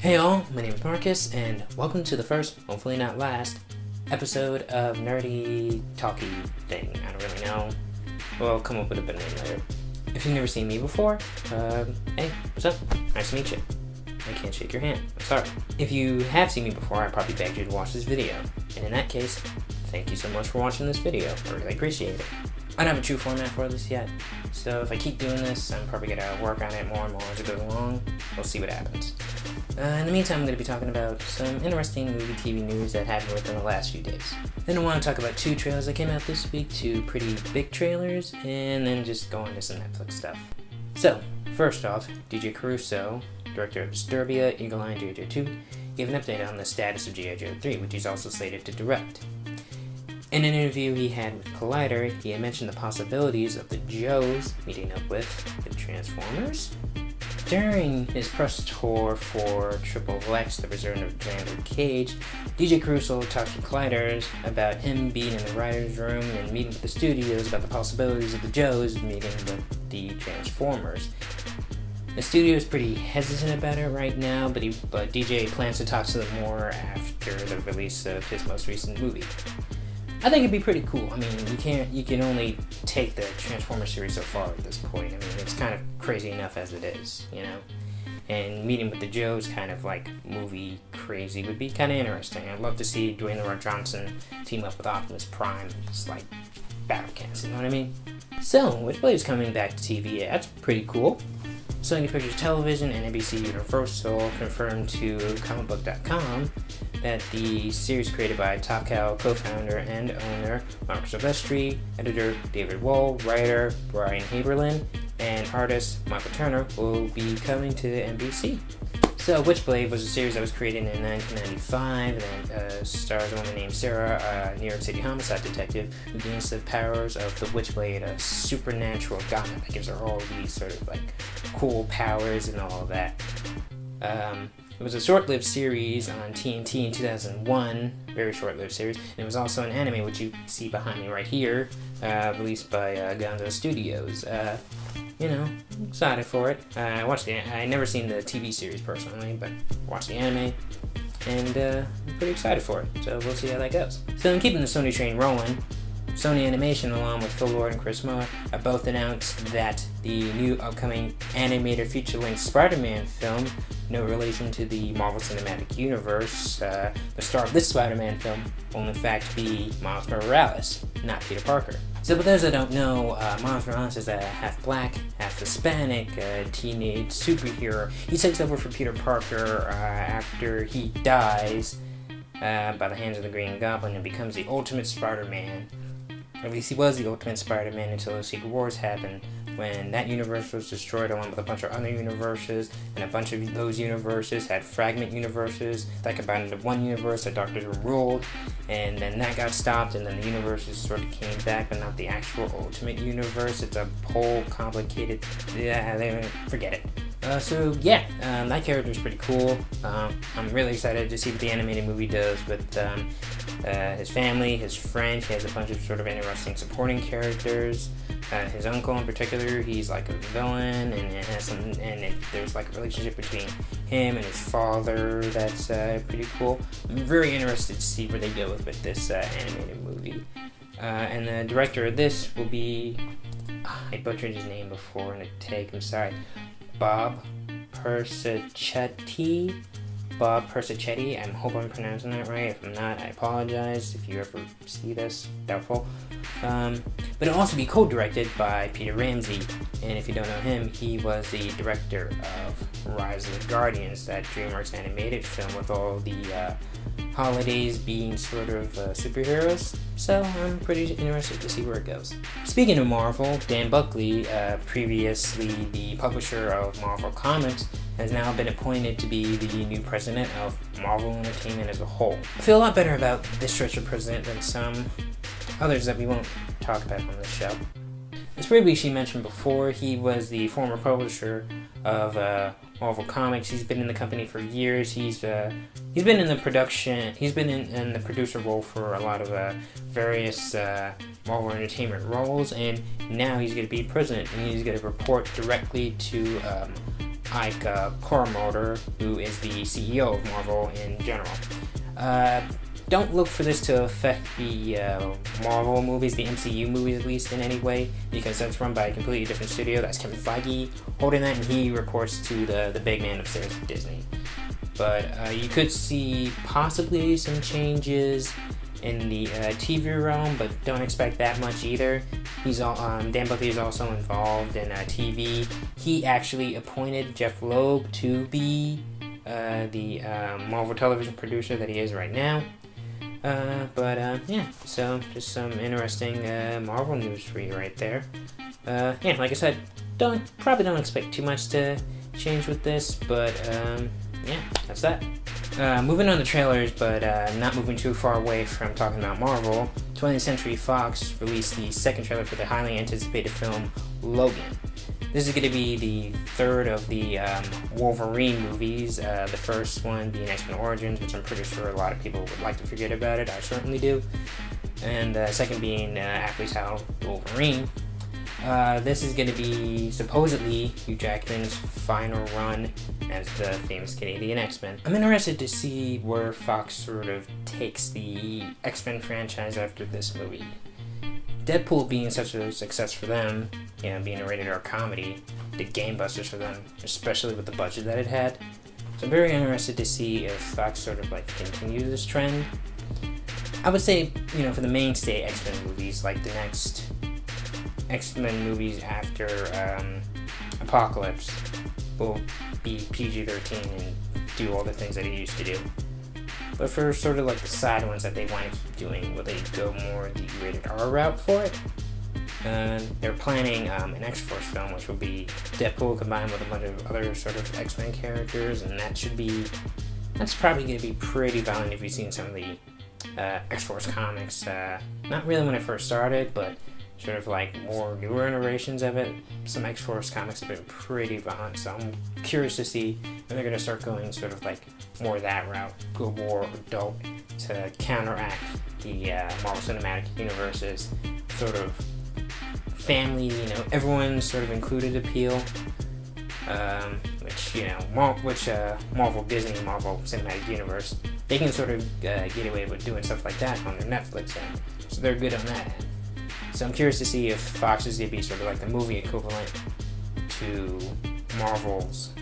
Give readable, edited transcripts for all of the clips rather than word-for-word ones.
Hey all, my name is Marcus, and welcome to the first, hopefully not last, episode of Nerdy Talky thing. I don't really know. We'll come up with a better name later. If you've never seen me before, hey, what's up? Nice to meet you. I can't shake your hand. I'm sorry. If you have seen me before, I probably begged you to watch this video. And in that case, thank you so much for watching this video. I really appreciate it. I don't have a true format for this yet, so if I keep doing this, I'm probably going to work on it more and more as it goes along. We'll see what happens. In the meantime, I'm going to be talking about some interesting movie TV news that happened within the last few days. Then I want to talk about two trailers that came out this week, two pretty big trailers, and then just go into some Netflix stuff. So, first off, DJ Caruso, director of Disturbia, Eagle Eye, and J.J. 2, gave an update on the status of G.I. Joe 3, which he's also slated to direct. In an interview he had with Collider, he had mentioned the possibilities of the Joes meeting up with the Transformers. During his press tour for Triple X, the return of Xander Cage, DJ Caruso talked to Collider about him being in the writer's room and meeting with the studios about the possibilities of the Joes meeting with the Transformers. The studio is pretty hesitant about it right now, but DJ plans to talk to them more after the release of his most recent movie. I think it'd be pretty cool. I mean, you can only take the Transformers series so far at this point. I mean, it's kind of crazy enough as it is, you know? And meeting with the Joes, kind of like movie crazy, would be kind of interesting. I'd love to see Dwayne The Rock Johnson team up with Optimus Prime. It's like battle cats, you know what I mean? So, Witchblade is coming back to TV. Yeah, that's pretty cool. Sony Pictures Television and NBC Universal confirmed to comicbook.com that the series created by Top Cow co-founder and owner Mark Silvestri, editor David Wohl, writer Brian Haberlin, and artist Michael Turner will be coming to NBC. So, Witchblade was a series that was created in 1995 and stars a woman named Sarah, a New York City homicide detective who gains the powers of the Witchblade, a supernatural god that gives her all these sort of like cool powers and all of that. It was a short-lived series on TNT in 2001, very short-lived series, and it was also an anime, which you see behind me right here, released by Gonzo Studios. You know, excited for it. I never seen the TV series personally, but watched the anime, and I'm pretty excited for it, so we'll see how that goes. So, in keeping the Sony train rolling, Sony Animation, along with Phil Lord and Chris Miller, have both announced that the new upcoming animated feature-length Spider-Man film, no relation to the Marvel Cinematic Universe, the star of this Spider-Man film will in fact be Miles Morales, not Peter Parker. So for those that don't know, Miles Morales is a half black, half Hispanic teenage superhero. He takes over for Peter Parker after he dies by the hands of the Green Goblin and becomes the ultimate Spider-Man. At least he was the ultimate Spider-Man until the Secret Wars happened, when that universe was destroyed along with a bunch of other universes, and a bunch of those universes had fragment universes that combined into one universe that Doctor Doom ruled, and then that got stopped, and then the universes sort of came back, but not the actual ultimate universe. It's a whole complicated, forget it. That character is pretty cool. I'm really excited to see what the animated movie does with his family, his friend. He has a bunch of sort of interesting supporting characters. His uncle in particular, he's like a villain, and there's like a relationship between him and his father that's pretty cool. I'm very interested to see where they go with this animated movie. And the director of this will be, I butchered his name before in a take, I'm sorry, Bob Persichetti. I hope I'm pronouncing that right. If I'm not, I apologize if you ever see this. Doubtful. But it'll also be co-directed by Peter Ramsey, and if you don't know him, he was the director of Rise of the Guardians, that DreamWorks animated film with all the holidays being sort of superheroes. So I'm pretty interested to see where it goes. Speaking of Marvel, Dan Buckley, previously the publisher of Marvel Comics, has now been appointed to be the new president of Marvel Entertainment as a whole. I feel a lot better about this choice of president than some others that we won't talk about on this show. As previously mentioned before, he was the former publisher of Marvel Comics. He's been in the company for years. He's been in the production. He's been in the producer role for a lot of various Marvel Entertainment roles, and now he's going to be president, and he's going to report directly to Ike Perlmutter, who is the CEO of Marvel in general. Don't look for this to affect the Marvel movies, the MCU movies at least, in any way, because that's run by a completely different studio. That's Kevin Feige holding that, and he reports to the big man upstairs at Disney. But you could see possibly some changes in the TV realm, but don't expect that much either. Dan Buckley is also involved in TV. He actually appointed Jeff Loeb to be the Marvel television producer that he is right now. So just some interesting Marvel news for you right there. Like I said, probably don't expect too much to change with this, but that's that. Moving on to trailers, but not moving too far away from talking about Marvel, 20th Century Fox released the second trailer for the highly anticipated film Logan. This is going to be the third of the Wolverine movies, the first one being X-Men Origins, which I'm pretty sure a lot of people would like to forget about it. I certainly do. And the second being Ackley's How Wolverine. This is going to be supposedly Hugh Jackman's final run as the famous Canadian X-Men. I'm interested to see where Fox sort of takes the X-Men franchise after this movie. Deadpool being such a success for them, being a rated R comedy, did gangbusters for them, especially with the budget that it had. So I'm very interested to see if Fox sort of continues this trend. I would say, for the mainstay X-Men movies, like the next X-Men movies after Apocalypse will be PG-13 and do all the things that it used to do. But for sort of the side ones that they want to keep doing, will they go more the rated R route for it? They're planning an X-Force film, which will be Deadpool combined with a bunch of other sort of X-Men characters, and that's probably going to be pretty violent if you've seen some of the X-Force comics. Not really when it first started, but sort of more newer iterations of it. Some X-Force comics have been pretty violent, so I'm curious to see if they're going to start going sort of more that route, go more adult, to counteract the Marvel Cinematic Universe's sort of family, everyone's sort of included appeal, which Marvel, Disney, Marvel Cinematic Universe, they can sort of get away with doing stuff like that on their Netflix end, so they're good on that end. So I'm curious to see if Fox is going to be sort of the movie equivalent to Marvel's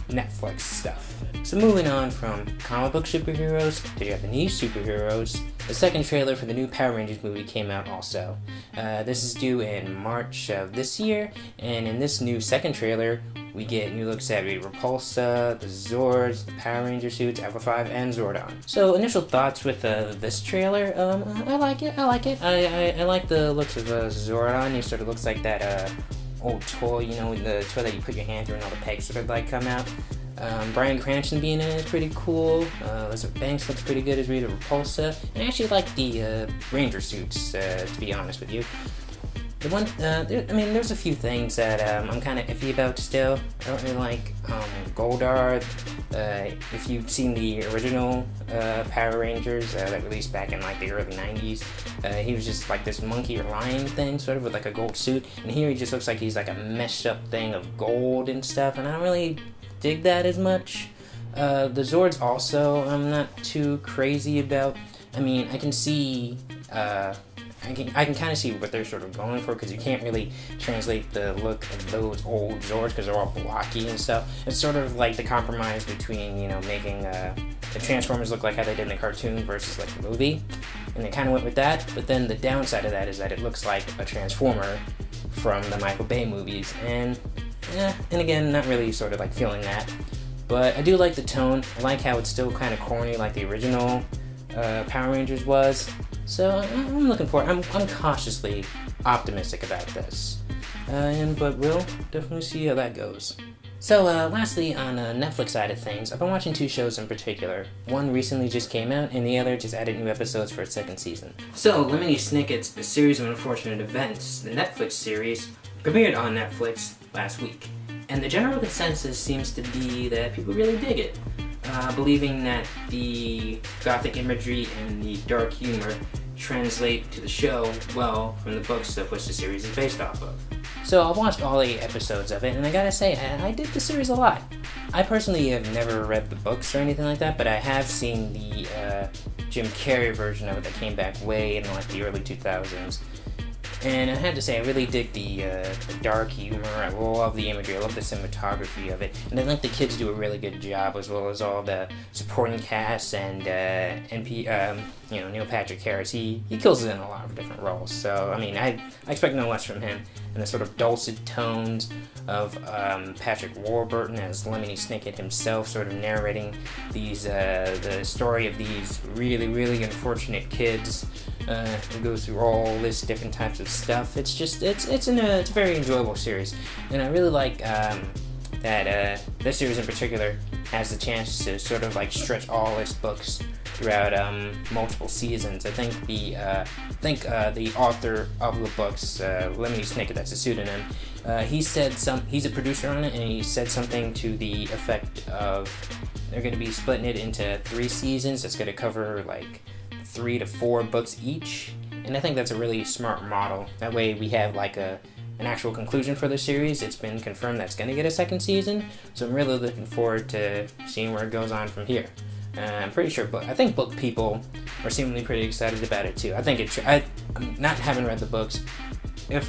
Netflix stuff. So moving on from comic book superheroes to Japanese superheroes, the second trailer for the new Power Rangers movie came out also. This is due in March of this year, and in this new second trailer, we get new looks at Repulsa, the Zords, the Power Ranger suits, Alpha 5, and Zordon. So initial thoughts with this trailer, I like it. I like the looks of Zordon. He sort of looks like that old toy, the toy that you put your hand through and all the pegs sort of come out. Bryan Cranston being in it is pretty cool. Elizabeth Banks looks pretty good as Rita Repulsa. And I actually like the Ranger suits, to be honest with you. The one, there's a few things that I'm kind of iffy about still. I don't really like Goldar. If you've seen the original Power Rangers that released back in the early 90s, he was just this monkey or lion thing, sort of with a gold suit. And here he just looks like he's a meshed up thing of gold and stuff, and I don't really dig that as much. The Zords also, I'm not too crazy about. I can see. I can kind of see what they're sort of going for, because you can't really translate the look of those old Zords because they're all blocky and stuff. It's sort of the compromise between, making the Transformers look like how they did in the cartoon versus the movie. And they kind of went with that, but then the downside of that is that it looks like a Transformer from the Michael Bay movies. And again, not really sort of feeling that. But I do like the tone. I like how it's still kind of corny like the original Power Rangers was. So I'm looking for it. I'm cautiously optimistic about this. But we'll definitely see how that goes. So lastly, on the Netflix side of things, I've been watching two shows in particular. One recently just came out, and the other just added new episodes for its second season. So Lemony Snicket's A Series of Unfortunate Events, the Netflix series, premiered on Netflix last week. And the general consensus seems to be that people really dig it. Believing that the gothic imagery and the dark humor translate to the show well from the books of which the series is based off of. So I've watched all 8 episodes of it, and I gotta say, I dig the series a lot. I personally have never read the books or anything like that, but I have seen the Jim Carrey version of it that came back way in like the early 2000s. And I had to say, I really dig the dark humor. I love the imagery. I love the cinematography of it, and I think the kids do a really good job, as well as all the supporting cast and Neil Patrick Harris. He kills it in a lot of different roles. So I mean, I expect no less from him. And the sort of dulcet tones of Patrick Warburton as Lemony Snicket himself, sort of narrating these the story of these really, really unfortunate kids who go through all this different types of stuff. It's a very enjoyable series, and I really like that this series in particular has the chance to sort of like stretch all its books throughout multiple seasons. I think the author of the books, Lemony Snicket, that's a pseudonym. He's a producer on it, and he said something to the effect of they're going to be splitting it into 3 seasons. It's going to cover like 3 to 4 books each, and I think that's a really smart model. That way we have like an actual conclusion for the series. It's been confirmed that's going to get a 2nd season, so I'm really looking forward to seeing where it goes on from here. I'm pretty sure, I think book people are seemingly pretty excited about it too. I think I'm not having read the books.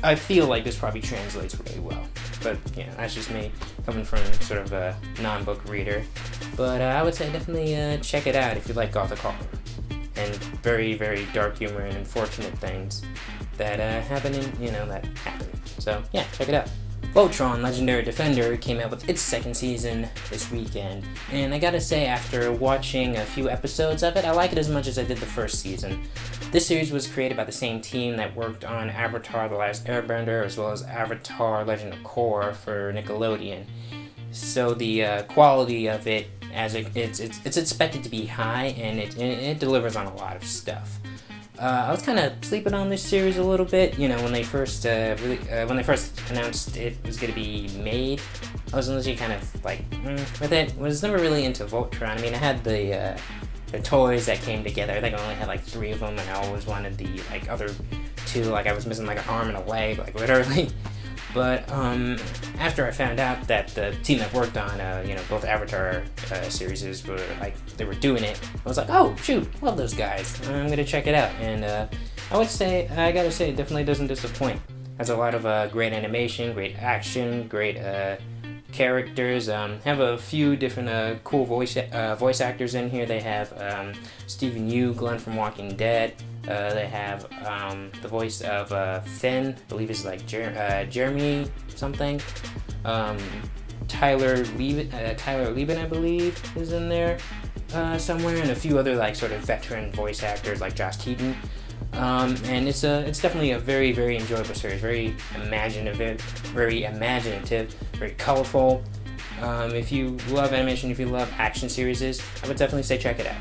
I feel like this probably translates really well, but yeah, that's just me coming from sort of a non-book reader. But I would say definitely check it out if you like gothic horror and very, very dark humor and unfortunate things that happen. So yeah, check it out. Voltron, Legendary Defender, came out with its 2nd season this weekend, and I gotta say, after watching a few episodes of it, I like it as much as I did the 1st season. This series was created by the same team that worked on Avatar: The Last Airbender, as well as Avatar: Legend of Korra for Nickelodeon. So the quality of it, it's expected to be high, and it delivers on a lot of stuff. I was kind of sleeping on this series a little bit. When they first announced it was going to be made, I was initially kind of like with it. Was never really into Voltron. I mean, I had the toys that came together. I think I only had like 3 of them, and I always wanted the like other 2. Like I was missing like an arm and a leg, like literally. But after I found out that the team that worked on both Avatar series were like they were doing it, I was like, oh shoot, love those guys. I'm gonna check it out, and I gotta say, it definitely doesn't disappoint. Has a lot of great animation, great action, great characters. Have a few different cool voice actors in here. They have Stephen Yeun, Glenn from Walking Dead. They have the voice of Finn, I believe is like Jeremy something. Tyler Lieben, I believe, is in there somewhere, and a few other like sort of veteran voice actors like Josh Keaton. And it's definitely a very, very enjoyable series. Very imaginative, very colorful. If you love animation, if you love action series, I would definitely say check it out.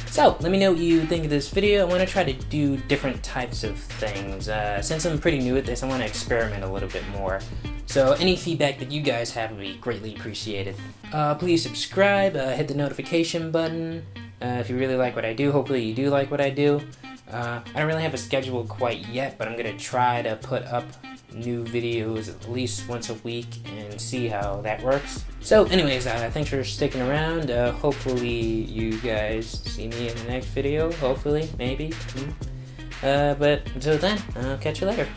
So, let me know what you think of this video. I want to try to do different types of things. Since I'm pretty new at this, I want to experiment a little bit more. So, any feedback that you guys have would be greatly appreciated. Please subscribe, hit the notification button if you really like what I do. Hopefully you do like what I do. I don't really have a schedule quite yet, but I'm going to try to put up new videos at least once a week and see how that works. So anyways, thanks for sticking around. Hopefully you guys see me in the next video. Hopefully, maybe. But until then, I'll catch you later.